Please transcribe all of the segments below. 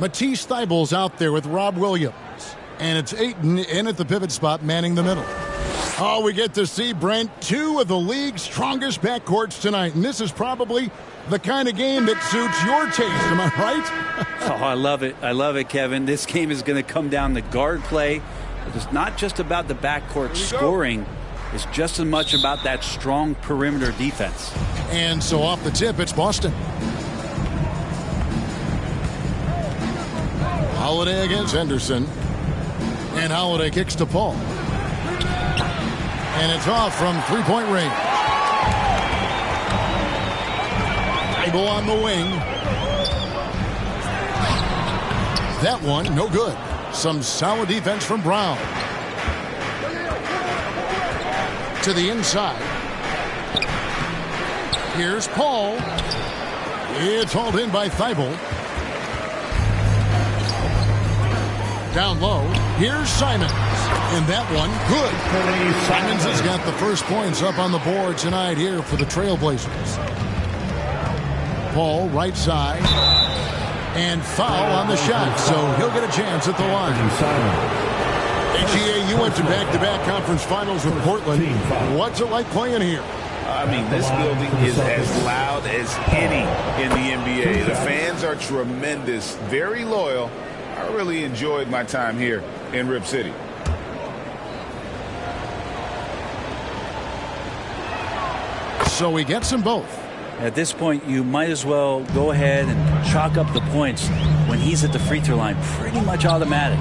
Matisse Thybulle's out there with Rob Williams. And it's Ayton in at the pivot spot, manning the middle. Oh, we get to see, Brent, two of the league's strongest backcourts tonight. And this is probably the kind of game that suits your taste. Am I right? Oh, I love it. I love it, Kevin. This game is going to come down to guard play. It's not just about the backcourt scoring. It's just as much about that strong perimeter defense. And so off the tip, it's Boston. Holiday against Henderson. And Holiday kicks to Paul. And it's off from three-point range. Thybulle on the wing. That one, no good. Some solid defense from Brown. To the inside. Here's Paul. It's hauled in by Thybulle. Down low. Here's Simons. And that one, good. Simons has got the first points up on the board tonight here for the Trailblazers. Paul, right side. And foul on the shot, so he'll get a chance at the line. HEA, you went to back-to-back conference finals with Portland. What's it like playing here? I mean, this building is as loud as any in the NBA. The fans are tremendous, very loyal. I really enjoyed my time here in Rip City. So he gets them both. At this point, you might as well go ahead and chalk up the points when he's at the free throw line. Pretty much automatic.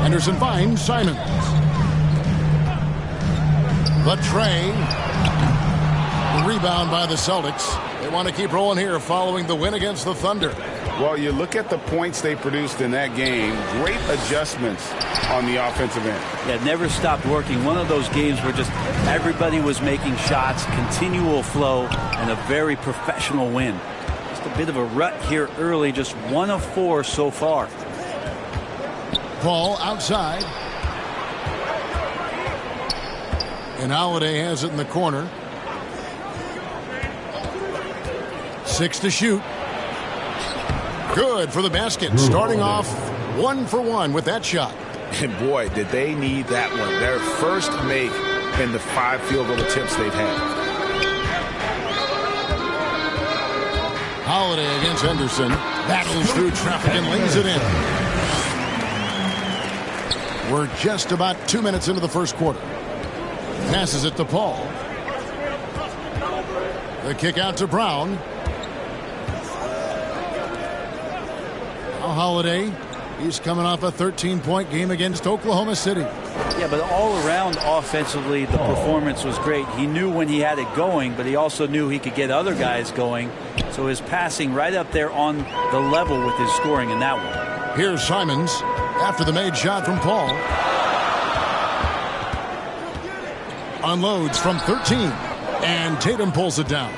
Henderson finds Simons. The tray. The rebound by the Celtics. They want to keep rolling here following the win against the Thunder. Well, you look at the points they produced in that game. Great adjustments on the offensive end. Yeah, it never stopped working. One of those games where just everybody was making shots, continual flow, and a very professional win. Just a bit of a rut here early, just 1 of 4 so far. Paul outside. And Holiday has it in the corner. 6 to shoot. Good for the basket. Starting off 1 for 1 with that shot. And boy, did they need that one. Their first make in the 5 field goal attempts they've had. Holiday against Henderson. Battles through traffic and lays it in. We're just about 2 minutes into the first quarter. Passes it to Paul. The kick out to Brown. Now Holiday. He's coming off a 13-point game against Oklahoma City. Yeah, but all around offensively, the performance was great. He knew when he had it going, but he also knew he could get other guys going. So his passing right up there on the level with his scoring in that one. Here's Simons after the made shot from Paul. Unloads from 13. And Tatum pulls it down.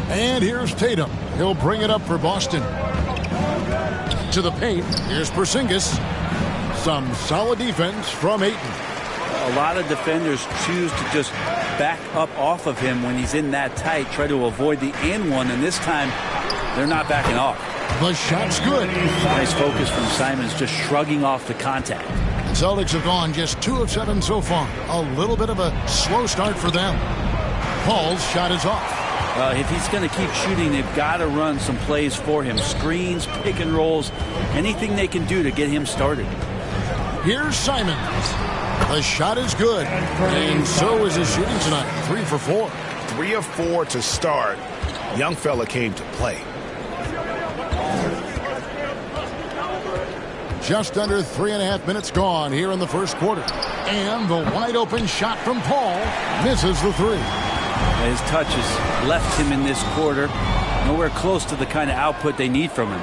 And here's Tatum. He'll bring it up for Boston. To the paint. Here's Porzingis. Some solid defense from Ayton. A lot of defenders choose to just back up off of him when he's in that tight, try to avoid the and one, and this time they're not backing off. The shot's good. Nice focus from Simons, just shrugging off the contact. Celtics have gone just 2 of 7 so far. A little bit of a slow start for them. Paul's shot is off. If he's going to keep shooting, they've got to run some plays for him. Screens, pick and rolls, anything they can do to get him started. Here's Simons. The shot is good. And so is his shooting tonight. 3 for 4. 3 of 4 to start. Young fella came to play. Just under 3.5 minutes gone here in the first quarter. And the wide open shot from Paul misses the 3. His touch has left him in this quarter. Nowhere close to the kind of output they need from him.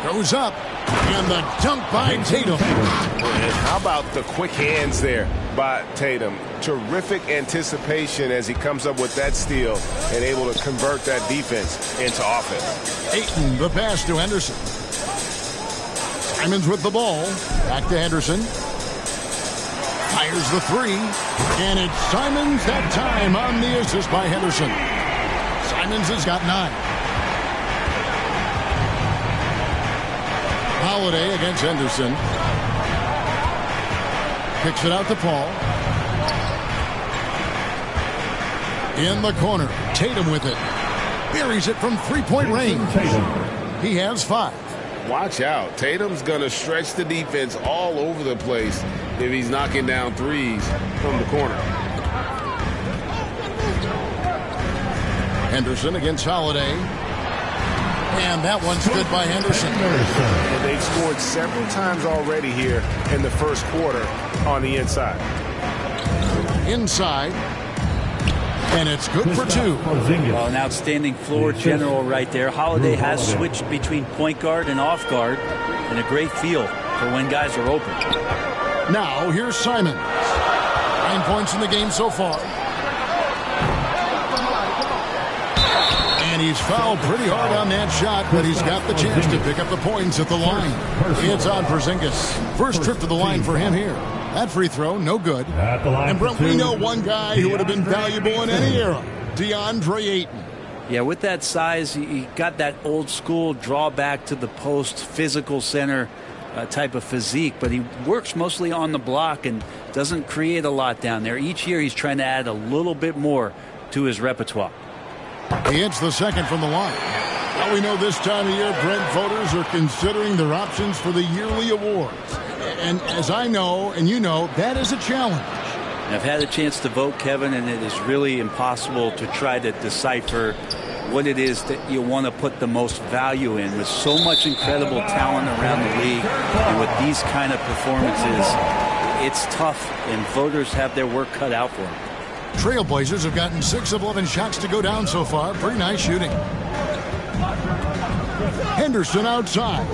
Goes up. And the dunk by Tatum. And how about the quick hands there by Tatum? Terrific anticipation as he comes up with that steal and able to convert that defense into offense. Ayton, the pass to Henderson. Simons with the ball. Back to Henderson. Fires the 3. And it's Simons that time on the assist by Henderson. Simons has got 9. Holiday against Henderson. Kicks it out to Paul. In the corner, Tatum with it. Buries it from three-point range. He has 5. Watch out. Tatum's going to stretch the defense all over the place if he's knocking down threes from the corner. Henderson against Holiday. And that one's good by Henderson. And they've scored several times already here in the first quarter on the inside. Inside. And it's good for 2. Well, an outstanding floor general right there. Holiday has switched between point guard and off guard, and a great feel for when guys are open. Now, here's Simons. 9 points in the game so far. And he's fouled pretty hard on that shot, but he's got the chance to pick up the points at the line. It's on Porzingis. First trip to the line for him here. That free throw, no good. And Brent, we know one guy who would have been valuable in any era, DeAndre Ayton. Yeah, with that size, he got that old school draw back to the post, physical center type of physique, but he works mostly on the block and doesn't create a lot down there. Each year he's trying to add a little bit more to his repertoire. He hits the second from the line. Now we know this time of year, Brent, voters are considering their options for the yearly awards. And as I know, and you know, that is a challenge. I've had a chance to vote, Kevin, and it is really impossible to try to decipher what it is that you want to put the most value in. With so much incredible talent around the league and with these kind of performances, it's tough, and voters have their work cut out for them. Trailblazers have gotten 6 of 11 shots to go down so far. Pretty nice shooting. Henderson outside.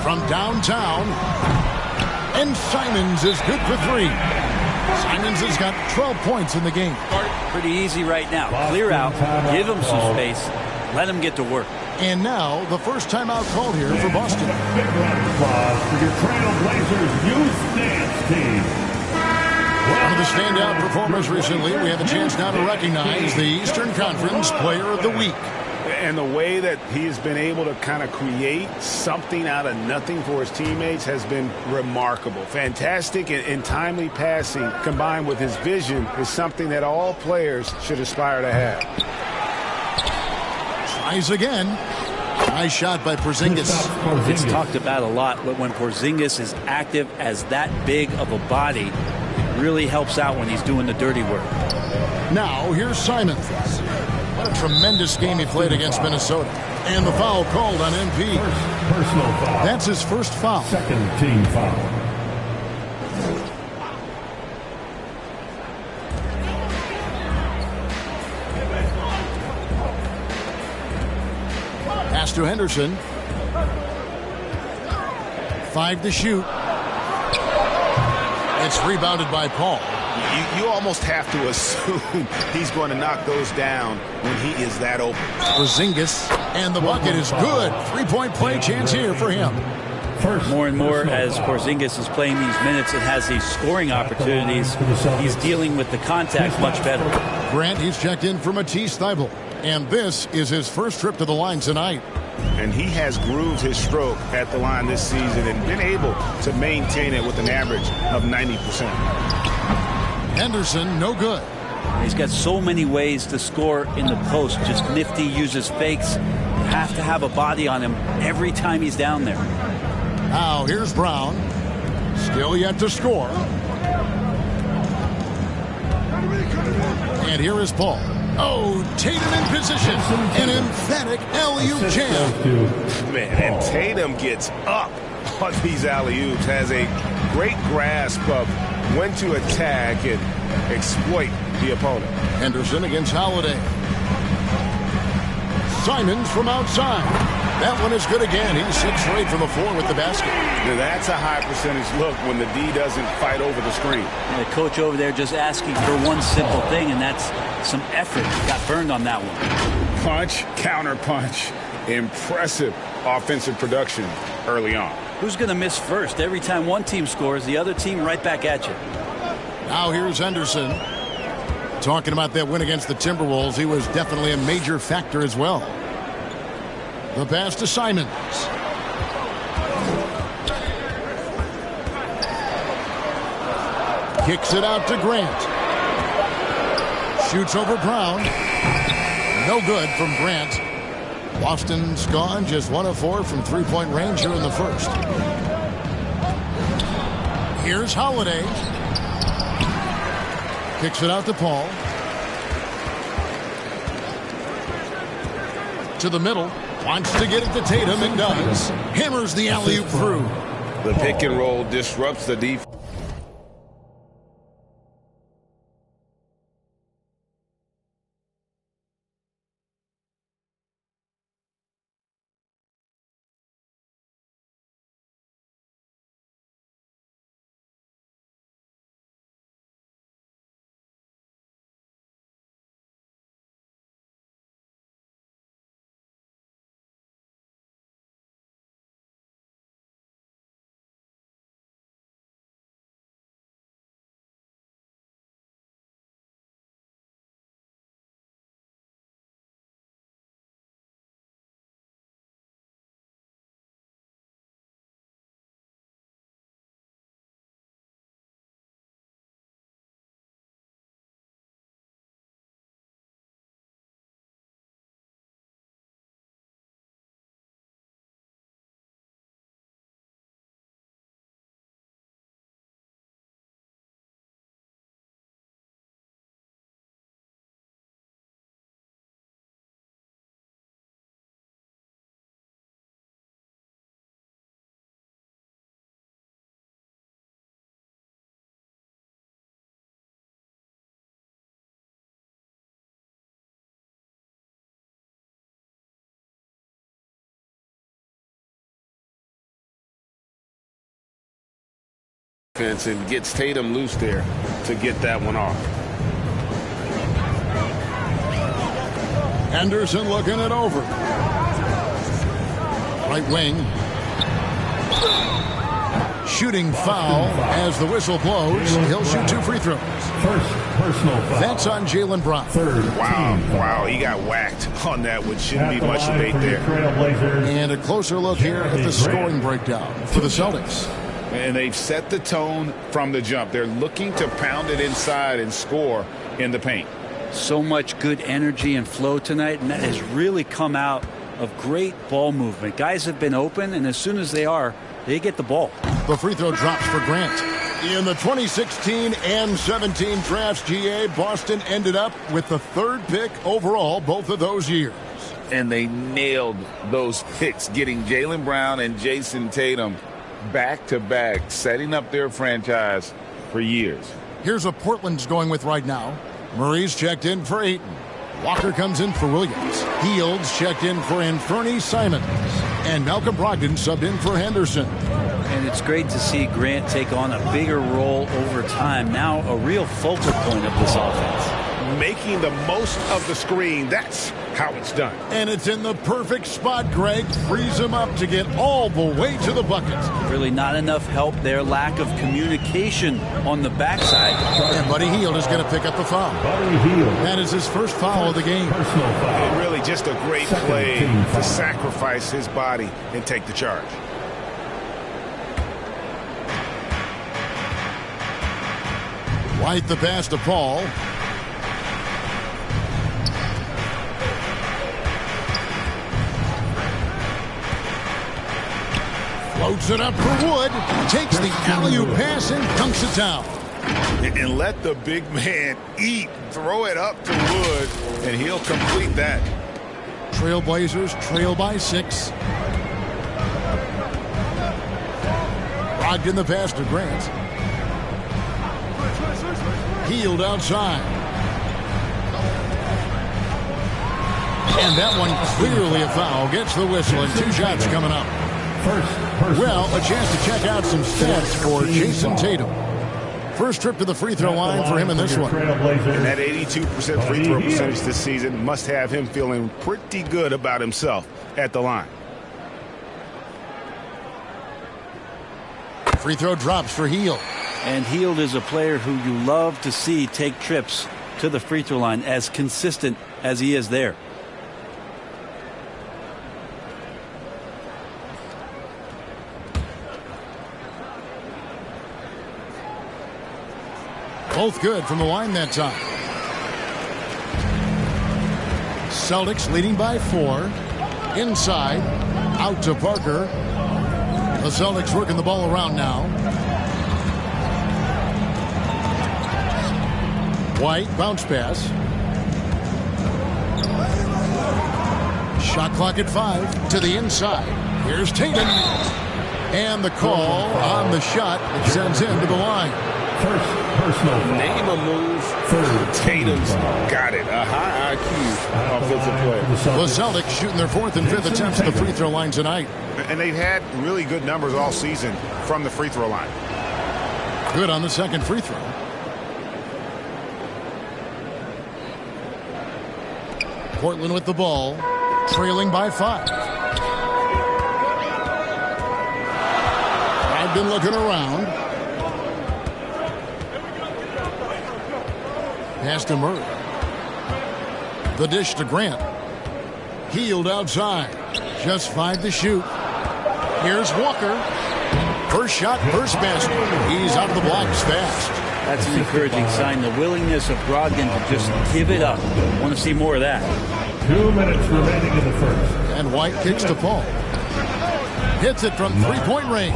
From downtown. And Simons is good for 3. Simons has got 12 points in the game. Pretty easy right now. Clear out. Give him some space. Let him get to work. And now the first timeout called here for Boston. Big round of applause for your Trailblazers youth dance team. One of the standout performers recently. We have a chance now to recognize the Eastern Conference Player of the Week. And the way that he has been able to kind of create something out of nothing for his teammates has been remarkable. Fantastic and timely passing combined with his vision is something that all players should aspire to have. Tries again. Nice shot by Porzingis. It's talked about a lot, but when Porzingis is active as that big of a body, it really helps out when he's doing the dirty work. Now here's Simons. What a tremendous game he played against Minnesota. And the foul called on MP. Personal foul. That's his first foul. Second team foul. Pass to Henderson. 5 to shoot. It's rebounded by Paul. You almost have to assume he's going to knock those down when he is that open. Porzingis, and the bucket is good. 3-point play chance here for him. More and more as Porzingis is playing these minutes and has these scoring opportunities, he's dealing with the contact much better. Grant, he's checked in for Matisse Thybulle, and this is his first trip to the line tonight. And he has grooved his stroke at the line this season and been able to maintain it with an average of 90%. Henderson, no good. He's got so many ways to score in the post. Just nifty, uses fakes. You have to have a body on him every time he's down there. Now here's Brown. Still yet to score. And here is Paul. Oh, Tatum in position. An emphatic alley-oop jam. Man, and Tatum gets up on these alley-oops. Has a great grasp of when to attack and exploit the opponent. Henderson against Holiday. Simons from outside. That one is good again. He's 6 for 8 from the floor with the basket. Now that's a high percentage look when the D doesn't fight over the screen. And the coach over there just asking for one simple thing, and that's some effort. Got burned on that one. Punch, counter punch. Impressive offensive production early on. Who's going to miss first? Every time one team scores, the other team right back at you. Now here's Henderson. Talking about that win against the Timberwolves, he was definitely a major factor as well. The pass to Simons. Kicks it out to Grant. Shoots over Brown. No good from Grant. Boston's gone just 1 of 4 from three-point range here in the first. Here's Holiday. Kicks it out to Paul. To the middle. Wants to get it to Tatum and does. Hammers the alley-oop through. The pick and roll disrupts the defense. And gets Tatum loose there to get that one off. Anderson looking it over. Right wing. Shooting foul as the whistle blows. He'll shoot 2 free throws. First personal foul. That's on Jaylen Brown. Wow, he got whacked on that, which shouldn't be much debate there. And a closer look here at the scoring breakdown for the Celtics. And they've set the tone from the jump. They're looking to pound it inside and score in the paint. So much good energy and flow tonight, and that has really come out of great ball movement. Guys have been open, and as soon as they are, they get the ball. The free throw drops for Grant. In the 2016 and 17 drafts, GA, Boston ended up with the 3rd pick overall both of those years. And they nailed those picks, getting Jaylen Brown and Jason Tatum back-to-back, setting up their franchise for years. Here's what Portland's going with right now. Murray's checked in for Ayton. Walker comes in for Williams. Fields checked in for Anthony Simons. And Malcolm Brogdon subbed in for Henderson. And it's great to see Grant take on a bigger role over time. Now a real focal point of this offense. Making the most of the screen. That's how it's done. And it's in the perfect spot, Greg. Frees him up to get all the way to the bucket. Really not enough help there. Lack of communication on the backside. And Buddy Hield is going to pick up the foul. That is his first foul of the game. And really just a great play to sacrifice his body and take the charge. White the pass to Paul. Floats it up for Wood. Takes the alley-oop pass and dunks it down. And let the big man eat. Throw it up to Wood, and he'll complete that. Trailblazers trail by 6. Brogdon the pass to Grant. Hield outside. And that one clearly a foul. Gets the whistle and 2 shots coming up. Well, a chance to check out some stats for Jason Tatum. First trip to the free throw line for him in this one. And that 82% free throw percentage this season must have him feeling pretty good about himself at the line. Free throw drops for Hield. And Hield is a player who you love to see take trips to the free throw line, as consistent as he is there. Both good from the line that time. Celtics leading by 4. Inside. Out to Parker. The Celtics working the ball around now. White, bounce pass. Shot clock at 5 to the inside. Here's Tatum. And the call on the shot. It sends him to the line. First personal foul. Name a move. Tatum's got it. A high IQ offensive player. The Celtics shooting their 4th and 5th attempts at the free throw line tonight. And they've had really good numbers all season from the free throw line. Good on the second free throw. Portland with the ball, trailing by 5. I've been looking around. Pass to Murray. The dish to Grant. Healed outside. Just 5 to shoot. Here's Walker. First shot, first basket. He's out of the blocks fast. That's an encouraging sign. The willingness of Brogdon to just give it up. Want to see more of that. 2 minutes remaining in the first. And White kicks to Paul. Hits it from three-point range.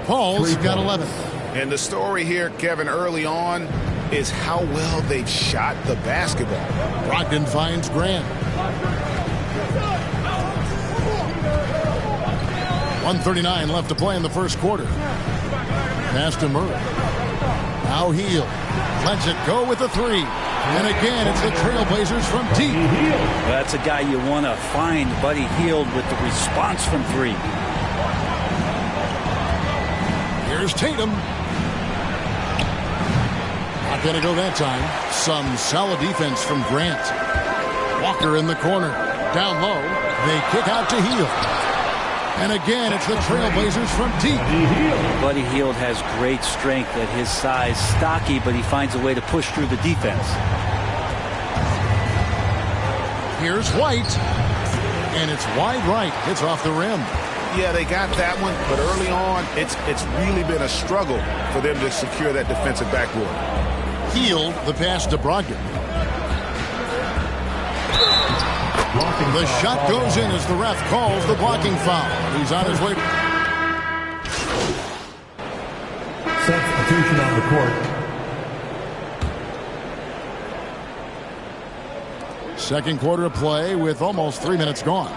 Paul's got 11. And the story here, Kevin, early on is how well they've shot the basketball. Brogdon finds Grant. 1:39 left to play in the first quarter. Pass to Murray. Now Hield. Lets it go with the 3. And again, it's the Trailblazers from deep. Well, that's a guy you want to find, Buddy Hield, with the response from 3. Here's Tatum. Not going to go that time. Some solid defense from Grant. Walker in the corner. Down low. They kick out to Hield. And again, it's the Trailblazers from deep. Buddy Hield has great strength at his size. Stocky, but he finds a way to push through the defense. Here's White. And it's wide right. It's off the rim. Yeah, they got that one, but early on, it's really been a struggle for them to secure that defensive backboard. Hield, the pass to Brogdon. The shot goes in as the ref calls the blocking foul. He's on his way. Substitution on the court. Second quarter of play with almost 3 minutes gone.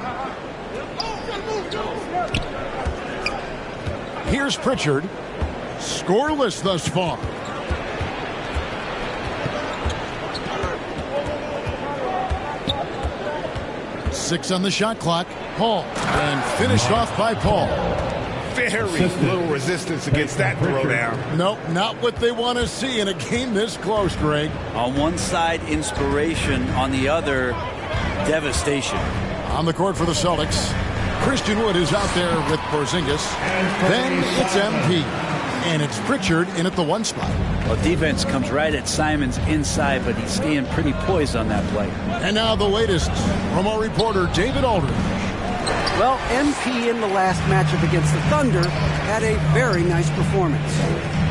Here's Pritchard. Scoreless thus far. Six on the shot clock. Paul. And finished off by Paul. Very little resistance against that throwdown. Nope, not what they want to see in a game this close, Greg. On one side, inspiration. On the other, devastation. On the court for the Celtics, Christian Wood is out there with Porzingis. Then it's MP. And it's Pritchard in at the 1 spot. Well, defense comes right at Simons inside, but he's staying pretty poised on that play. And now the latest from our reporter, David Aldridge. Well, MP in the last matchup against the Thunder had a very nice performance.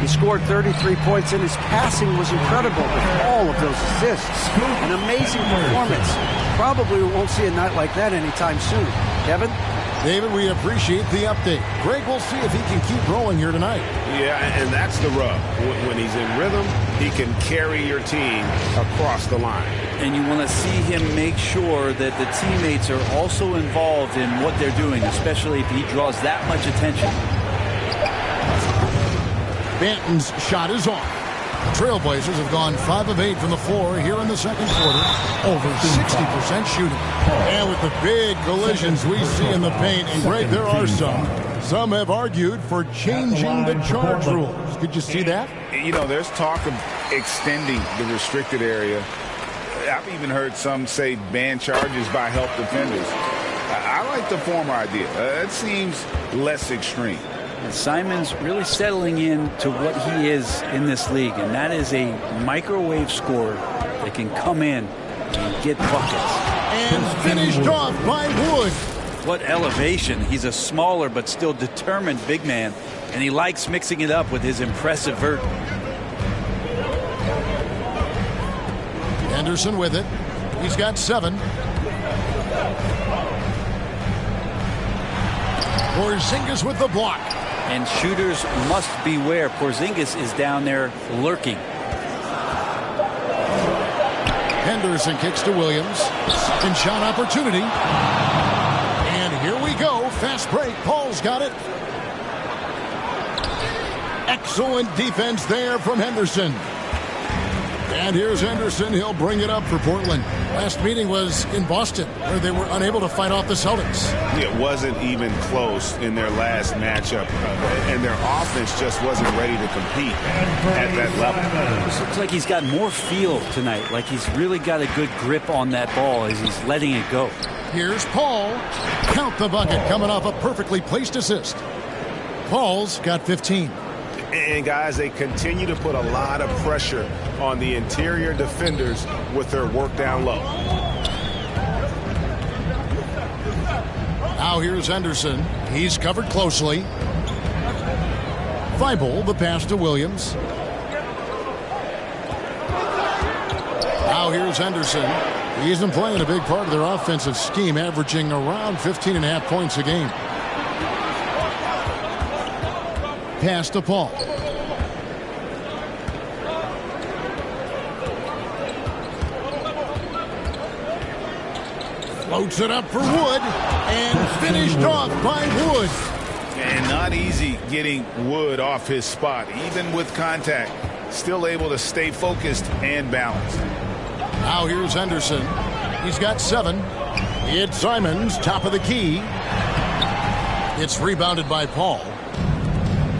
He scored 33 points and his passing was incredible with all of those assists. An amazing performance. Probably won't see a night like that anytime soon. Kevin? David, we appreciate the update. Greg, we'll see if he can keep rolling here tonight. Yeah, and that's the rub. When he's in rhythm, he can carry your team across the line. And you want to see him make sure that the teammates are also involved in what they're doing, especially if he draws that much attention. Banton's shot is off. The Trailblazers have gone 5 of 8 from the floor here in the second quarter. Over 60% shooting. And with the big collisions we see in the paint, and Greg, there are some. Some have argued for changing the charge rules. Could you see that? You know, there's talk of extending the restricted area. I've even heard some say ban charges by help defenders. I like the former idea. It seems less extreme. And Simons really settling in to what he is in this league, and that is a microwave scorer that can come in and get buckets. And finished off by Wood. What elevation. He's a smaller but still determined big man, and he likes mixing it up with his impressive vert. Henderson with it. He's got 7. Porzingis with the block. And shooters must beware. Porzingis is down there lurking. Henderson kicks to Williams. Second shot opportunity. And here we go. Fast break. Paul's got it. Excellent defense there from Henderson. And here's Henderson. He'll bring it up for Portland. Last meeting was in Boston, where they were unable to fight off the Celtics. It wasn't even close in their last matchup, and their offense just wasn't ready to compete at that level. It looks like he's got more feel tonight, like he's really got a good grip on that ball as he's letting it go. Here's Paul. Count the bucket, coming off a perfectly placed assist. Paul's got 15. And guys, they continue to put a lot of pressure on the interior defenders with their work down low. Now here's Henderson. He's covered closely. Thibault, the pass to Williams. Now here's Henderson. He isn't playing a big part of their offensive scheme, averaging around 15.5 points a game. Pass to Paul. Floats it up for Wood and finished off by Wood. And not easy getting Wood off his spot, even with contact. Still able to stay focused and balanced. Now here's Henderson. He's got 7. It's Simons, top of the key. It's rebounded by Paul.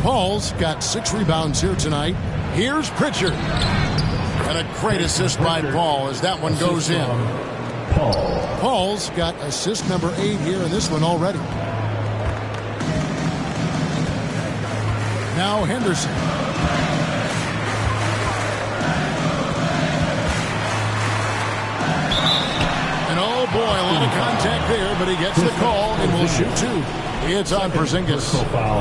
Paul's got 6 rebounds here tonight. Here's Pritchard. And a great assist by Paul as that one goes in. Paul's got assist number 8 here in this one already. Now Henderson. And oh boy, a lot of contact there, but he gets the call and will shoot 2. It's on Porzingis.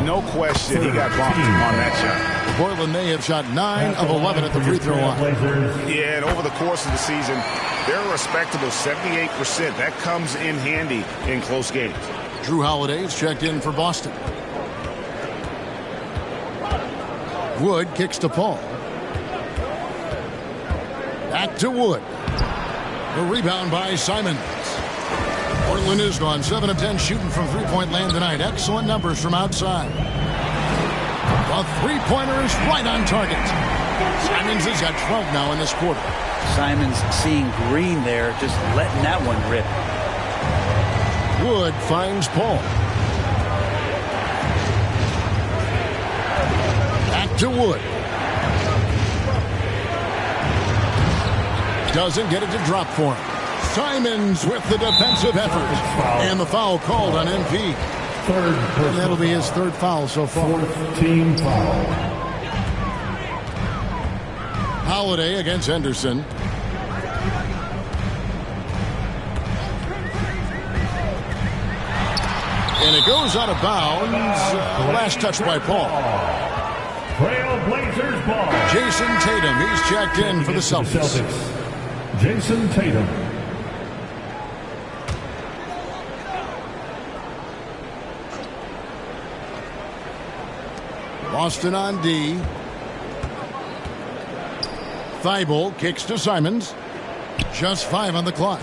No question, he got bumped on that shot. Portland, they have shot 9 of 11 at the free throw line. Yeah, and over the course of the season, they're a respectable 78%. That comes in handy in close games. Drew Holiday's checked in for Boston. Wood kicks to Paul. Back to Wood. The rebound by Simons. Portland has gone 7 of 10 shooting from three-point land tonight. Excellent numbers from outside. The three-pointer is right on target. Simons has got 12 now in this quarter. Simons seeing green there, just letting that one rip. Wood finds Paul. Back to Wood. Doesn't get it to drop for him. Simons with the defensive effort. And the foul called on MP. And that'll be his 3rd foul so far. 14 foul. Holiday against Henderson. And it goes out of bounds. Last touch by Paul. Trailblazers ball. Jason Tatum, he's checked in for the Celtics. Jason Tatum. Boston on D. Thibault kicks to Simons. Just 5 on the clock.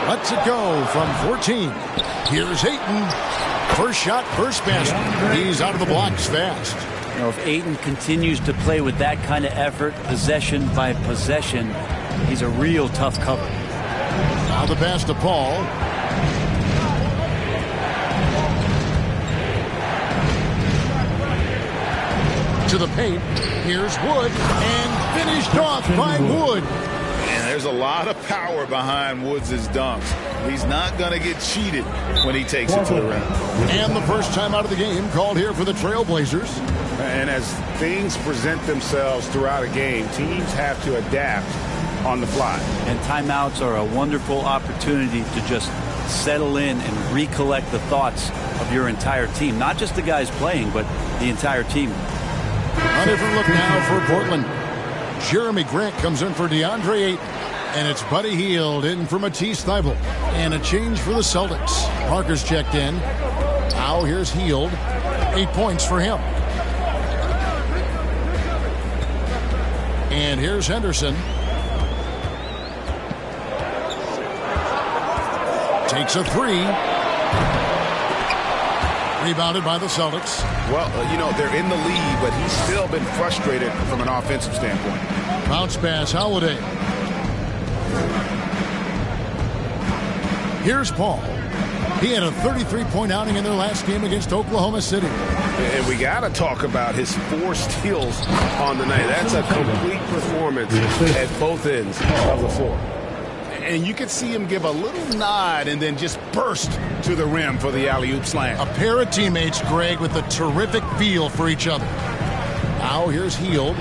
Lets it go from 14. Here's Ayton. First shot, first basket. He's out of the blocks fast. You know, if Ayton continues to play with that kind of effort, possession by possession, he's a real tough cover. Now the pass to Paul. To the paint. Here's Wood. And finished off by Wood. And there's a lot of power behind Woods' dunks. He's not going to get cheated when he takes it to the rim. And the first time out of the game called here for the Trailblazers. And as things present themselves throughout a game, teams have to adapt on the fly. And timeouts are a wonderful opportunity to just settle in and recollect the thoughts of your entire team. Not just the guys playing, but the entire team. A different look now for Portland. Jeremy Grant comes in for DeAndre Ayton. And it's Buddy Hield in for Matisse Thybulle. And a change for the Celtics. Parker's checked in. Now here's Hield. 8 points for him. And here's Henderson. Takes a three. Rebounded by the Celtics. Well, they're in the lead, but he's still been frustrated from an offensive standpoint. Bounce pass, Holiday. Here's Paul. He had a 33-point outing in their last game against Oklahoma City. And we got to talk about his 4 steals on the night. That's a complete performance at both ends of the floor. And you could see him give a little nod and then just burst to the rim for the alley-oop slam. A pair of teammates, Greg, with a terrific feel for each other. Now here's Hield.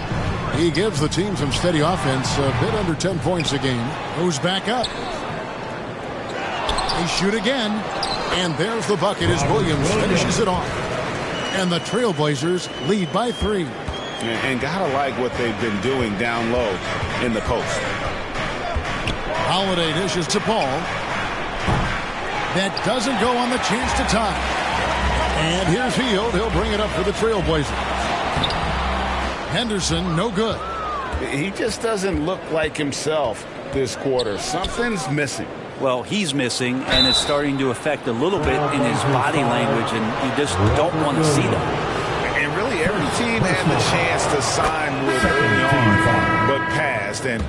He gives the team some steady offense, a bit under 10 points a game. Goes back up. They shoot again. And there's the bucket as Williams finishes it off. And the Trailblazers lead by 3. And gotta like what they've been doing down low in the post. Holiday dishes to Paul. That doesn't go on the chance to tie. And here's Hield. He'll bring it up for the Trailblazers. Henderson, no good. He just doesn't look like himself this quarter. Something's missing. Well, he's missing, and it's starting to affect a little bit in his body language, and you just don't want to see that. And really, every team had the chance to sign Wood early on, but passed. And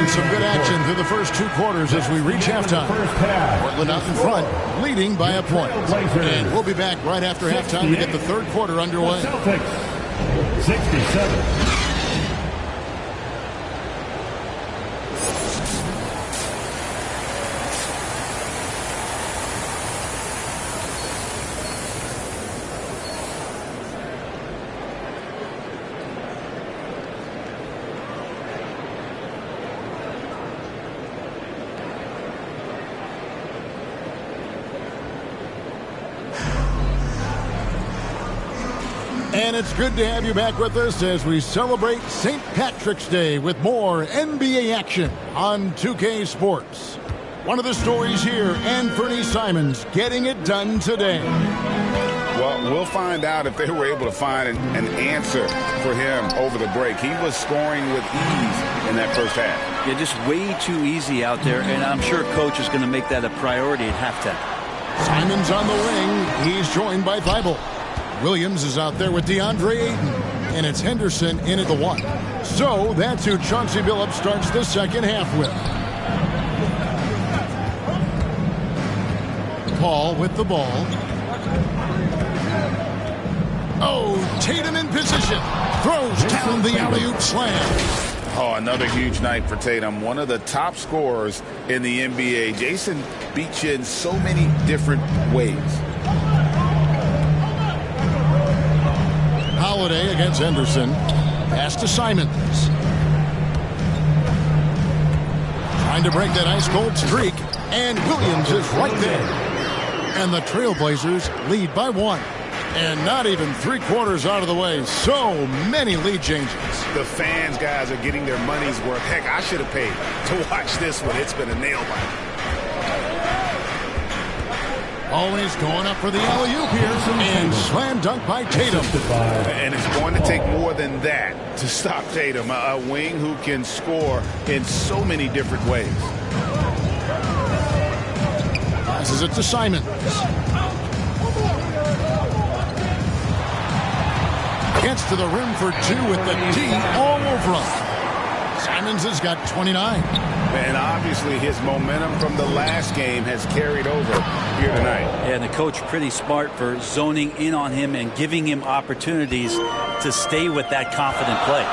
some good action through the first 2 quarters as we reach halftime. Portland out in front, leading by a point. And we'll be back right after halftime to get the third quarter underway. Celtics, 67. And it's good to have you back with us as we celebrate St. Patrick's Day with more NBA action on 2K Sports. One of the stories here, Anthony Simons getting it done today. Well, we'll find out if they were able to find an answer for him over the break. He was scoring with ease in that first half. Yeah, just way too easy out there, and I'm sure Coach is going to make that a priority at halftime. Simons on the wing. He's joined by Thybulle. Williams is out there with DeAndre Ayton. And it's Henderson in at the 1. So that's who Chauncey Billups starts the second half with. Paul with the ball. Oh, Tatum in position. Throws down the alley-oop slam. Oh, another huge night for Tatum. One of the top scorers in the NBA. Jason beats you in so many different ways. Holiday against Henderson. Pass to Simons. Trying to break that ice-cold streak. And Williams is right there. And the Trailblazers lead by 1. And not even 3/4 out of the way. So many lead changes. The fans, guys, are getting their money's worth. Heck, I should have paid to watch this one. It's been a nail-biter. Always going up for the alley-oop here. And slam dunk by Tatum. And it's going to take more than that to stop Tatum. A wing who can score in so many different ways. Passes it to Simons. Gets to the rim for 2 with the D all over him. Simons has got 29. And obviously his momentum from the last game has carried over here tonight. And the coach pretty smart for zoning in on him and giving him opportunities to stay with that confident play.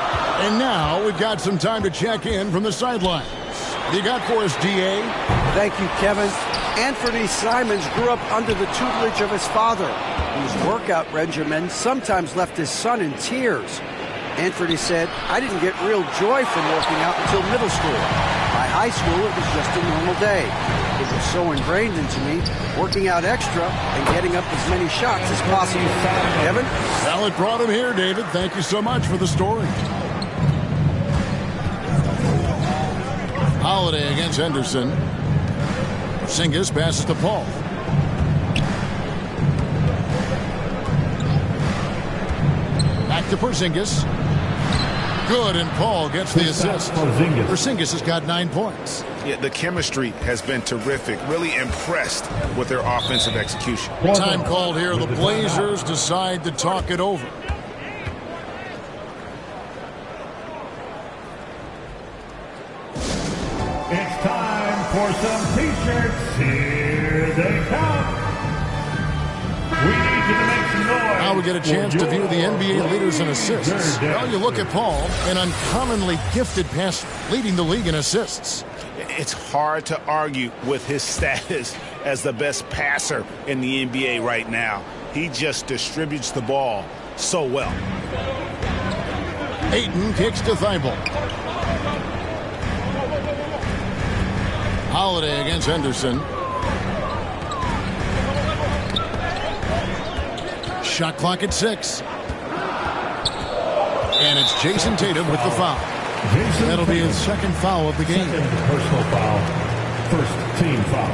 And now we've got some time to check in from the sidelines. What do you got for us, D.A.? Thank you, Kevin. Anthony Simons grew up under the tutelage of his father, whose workout regimen sometimes left his son in tears. Anthony said, "I didn't get real joy from working out until middle school. By high school, it was just a normal day. It was so ingrained into me, working out extra and getting up as many shots as possible." Kevin? Well, it brought him here, David. Thank you so much for the story. Holiday against Henderson. Porzingis passes to Paul. Back to Porzingis. Good, and Paul gets the assist. Porzingis has got 9 points. Yeah, the chemistry has been terrific. Really impressed with their offensive execution. Time called here. The Blazers decide to talk it over. It's time for some T-shirts. Here they come. We need you to make some noise. Now we get a chance to view the NBA leaders in assists. Well, you look at Paul, an uncommonly gifted passer, leading the league in assists. It's hard to argue with his status as the best passer in the NBA right now. He just distributes the ball so well. Ayton kicks to Thibault. Holiday against Henderson. Shot clock at 6. And it's Jason Tatum with the foul. That'll be his second foul of the game. Personal foul. First team foul.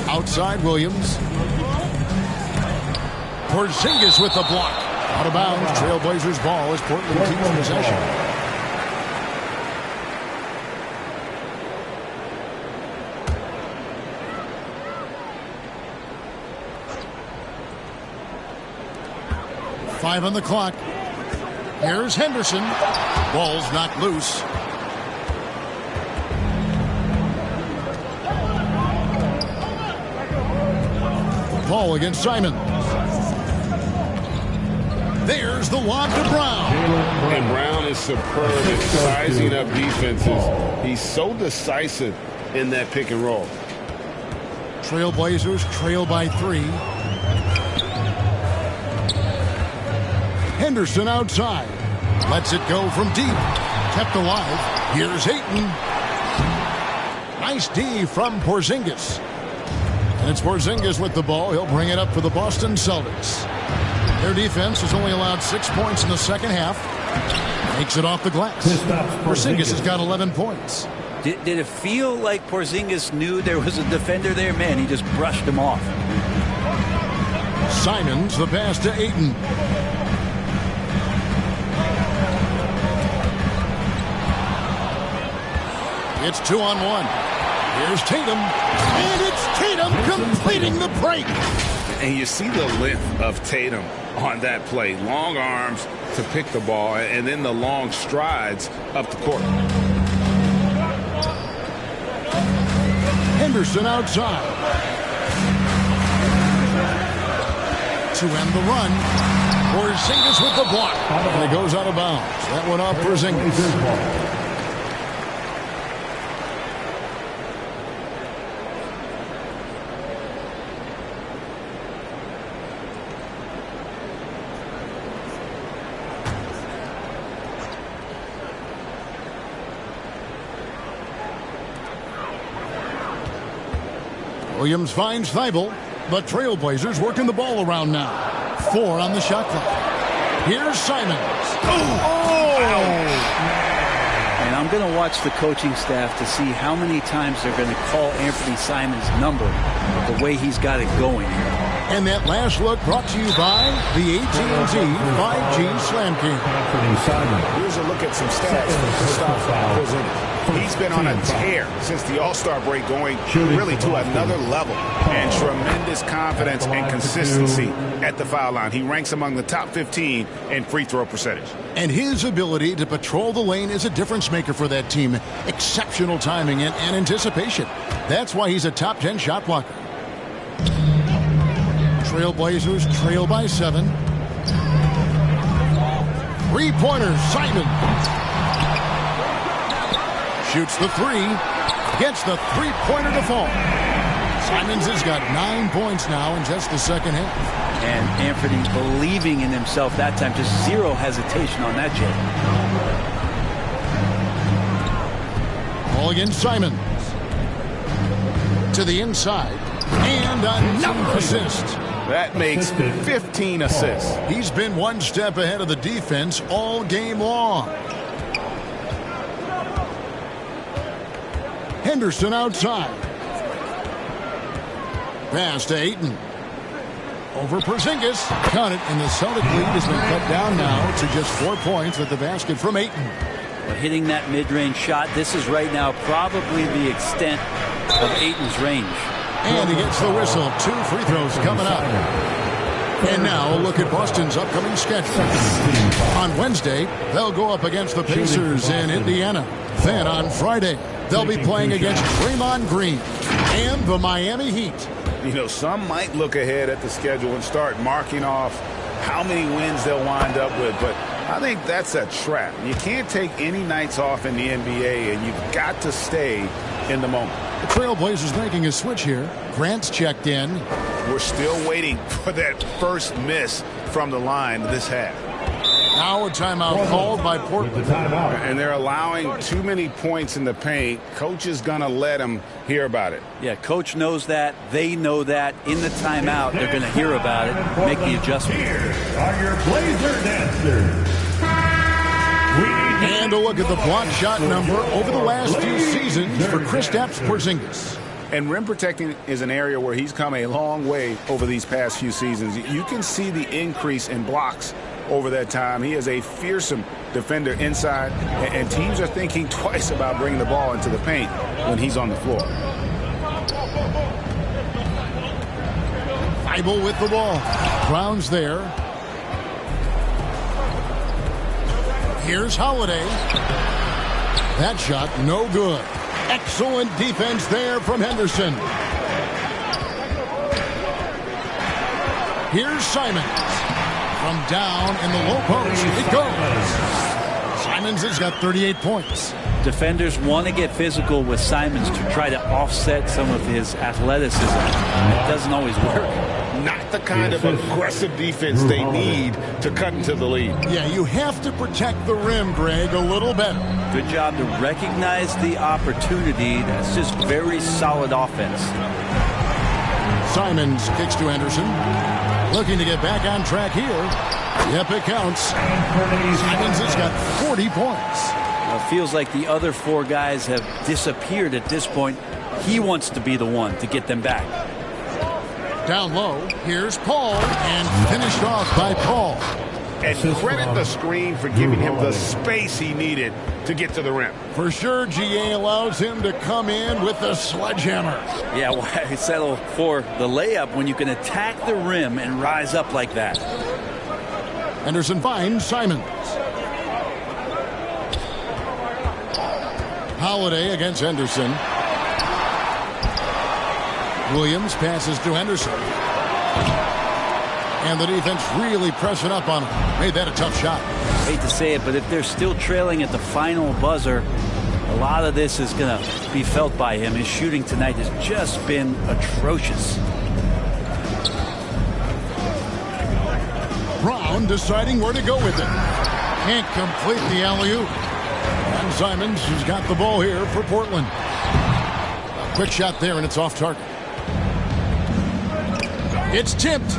Outside Williams. Porzingis with the block. Out of bounds. Trailblazers ball as Portland keeps possession. Five on the clock. Here's Henderson. Ball's knocked loose. Paul against Simon. There's the lob to Brown. And Brown is superb at sizing up defenses. He's so decisive in that pick and roll. Trailblazers trail by 3. Henderson outside. Lets it go from deep. Kept alive. Here's Ayton. Nice D from Porzingis. And it's Porzingis with the ball. He'll bring it up for the Boston Celtics. Their defense has only allowed 6 points in the second half. Makes it off the glass. Porzingis has got 11 points. Did it feel like Porzingis knew there was a defender there? Man, he just brushed him off. Simons the pass to Ayton. It's 2-on-1. Here's Tatum. And it's Tatum completing the break. And you see the length of Tatum on that play. Long arms to pick the ball, and then the long strides up the court. Henderson outside. To end the run. Porzingis with the block. And it goes out of bounds. That one off Porzingis. Williams finds Thibault. The Trailblazers working the ball around now. 4 on the shot clock. Here's Simons. And I'm going to watch the coaching staff to see how many times they're going to call Anthony Simons' number the way he's got it going here. And that last look brought to you by the AT&T 5G Slam King. Here's a look at some stats for Porzingis. He's been on a tear since the All-Star break, going really to another level, and tremendous confidence and consistency at the foul line. He ranks among the top 15 in free throw percentage. And his ability to patrol the lane is a difference maker for that team. Exceptional timing and anticipation. That's why he's a top 10 shot blocker. Trailblazers trail by 7. 3-pointers, Simon. Shoots the 3. Gets the three-pointer to fall. Simons has got 9 points now in just the second half. And Anthony believing in himself that time. Just zero hesitation on that, Jay. Ball against Simons. To the inside. And another assist. That makes 15 assists. He's been one step ahead of the defense all game long. Henderson outside. Pass to Ayton. Over Porzingis. Cut it, and the Celtic lead has been cut down now to just 4 points at the basket from Ayton. Well, hitting that mid-range shot, this is right now probably the extent of Ayton's range. And he gets the whistle. 2 free throws coming up. And now a look at Boston's upcoming schedule. On Wednesday, they'll go up against the Pacers in Indiana. Then on Friday, they'll be playing against Draymond Green and the Miami Heat. You know, some might look ahead at the schedule and start marking off how many wins they'll wind up with, but I think that's a trap. You can't take any nights off in the NBA, and you've got to stay in the moment. The Trailblazers making a switch here. Grant's checked in. We're still waiting for that first miss from the line this half. Now a timeout called by Portland. And they're allowing too many points in the paint. Coach is going to let them hear about it. Yeah, coach knows that. They know that. In the timeout, they're going to hear about it, make the adjustment. Here are your Blazer dancers. And a look at the block shot number over the last few seasons for Kristaps Porzingis. And rim protecting is an area where he's come a long way over these past few seasons. You can see the increase in blocks over that time. He is a fearsome defender inside, and teams are thinking twice about bringing the ball into the paint when he's on the floor. Thibault with the ball. Brown's there. Here's Holiday. That shot no good. Excellent defense there from Henderson. Here's Simons. From down in the low post, it goes. Simons has got 38 points. Defenders want to get physical with Simons to try to offset some of his athleticism. It doesn't always work. Not the kind of aggressive defense they need to cut into the lead. Yeah, you have to protect the rim, Greg, a little better. Good job to recognize the opportunity. That's just very solid offense. Simons kicks to Henderson. Looking to get back on track here. Yep, it counts. Simons has got 40 points. Well, it feels like the other 4 guys have disappeared at this point. He wants to be the one to get them back. Down low, here's Paul, and finished off by Paul. And credit the screen for giving him the space he needed to get to the rim. For sure, GA allows him to come in with the sledgehammer. Yeah, why settle for the layup when you can attack the rim and rise up like that? Henderson finds Simons. Holiday against Henderson. Williams passes to Henderson. And the defense really pressing up on him. Made that a tough shot. Hate to say it, but if they're still trailing at the final buzzer, a lot of this is going to be felt by him. His shooting tonight has just been atrocious. Brown deciding where to go with it. Can't complete the alley-oop. And Simons has got the ball here for Portland. A quick shot there, and it's off target. It's tipped.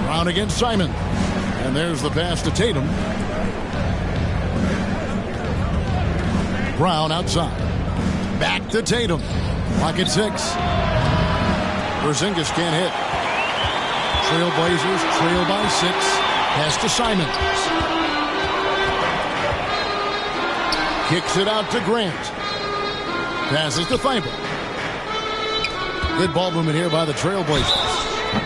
Brown against Simon. And there's the pass to Tatum. Brown outside. Back to Tatum. Clock at 6. Porzingis can't hit. Trailblazers trail by 6. Pass to Simons. Kicks it out to Grant. Passes to Thibault. Good ball movement here by the Trailblazers.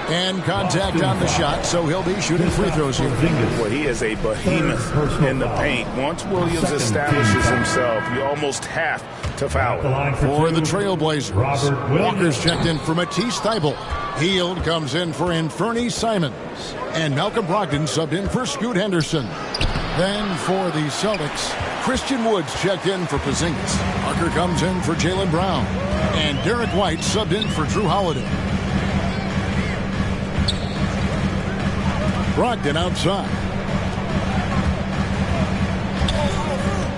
And contact on the shot, so he'll be shooting free throws here. Well, he is a behemoth in the paint. Once Williams establishes himself, you almost have to foul him. For the Trailblazers, Walker's checked in for Matisse Thybulle. Hield comes in for Anthony Simons. And Malcolm Brogdon subbed in for Scoot Henderson. Then for the Celtics, Christian Woods checked in for Porzingis. Parker comes in for Jaylen Brown. And Derek White subbed in for Drew Holiday. Brogdon outside.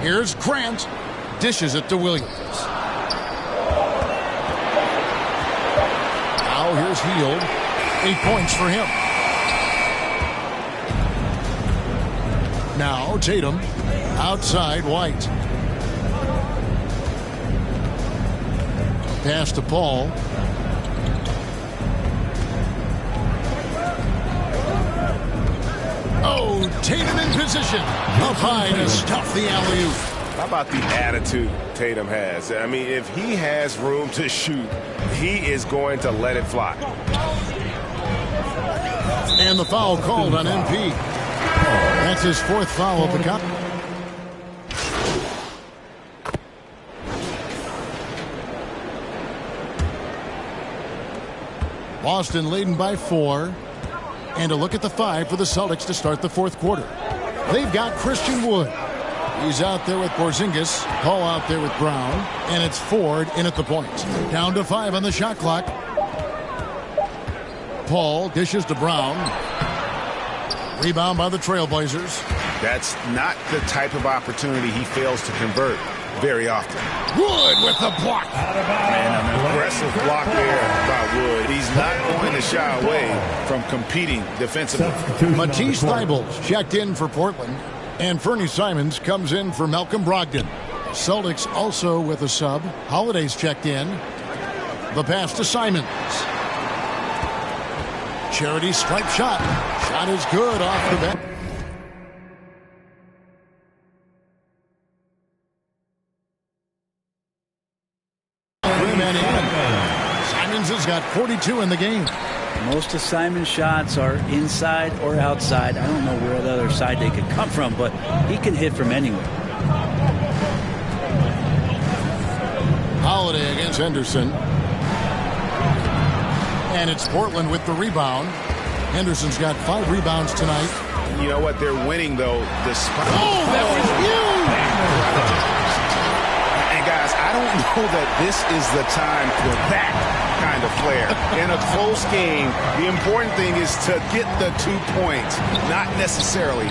Here's Grant. Dishes it to Williams. Now here's Hield. 8 points for him. Now Tatum. Outside White. Pass to Paul. Oh, Tatum in position. Up high to stuff the alley-oop. How about the attitude Tatum has? I mean, if he has room to shoot, he is going to let it fly. And the foul called on MP. That's his 4th foul of the cup. Boston leading by 4. And a look at the 5 for the Celtics to start the 4th quarter. They've got Christian Wood. He's out there with Porzingis. Paul out there with Brown. And it's Ford in at the point. Down to 5 on the shot clock. Paul dishes to Brown. Rebound by the Trailblazers. That's not the type of opportunity he fails to convert very often. Wood with the block. Man, an aggressive block there by Wood. He's not going to shy away from competing defensively. Matisse Thybulle checked in for Portland. And Fernie Simons comes in for Malcolm Brogdon. Celtics also with a sub. Holiday's checked in. The pass to Simons. Charity stripe shot. Shot is good off the bat. Simons has got 42 in the game. Most of Simon's shots are inside or outside. I don't know where the other side they could come from, but he can hit from anywhere. Holiday against Henderson. And it's Portland with the rebound. Henderson's got 5 rebounds tonight. You know what? They're winning, though, despite... Oh, that was huge! And, guys, I don't know that this is the time for that kind of flair. In a close game, the important thing is to get the 2 points, not necessarily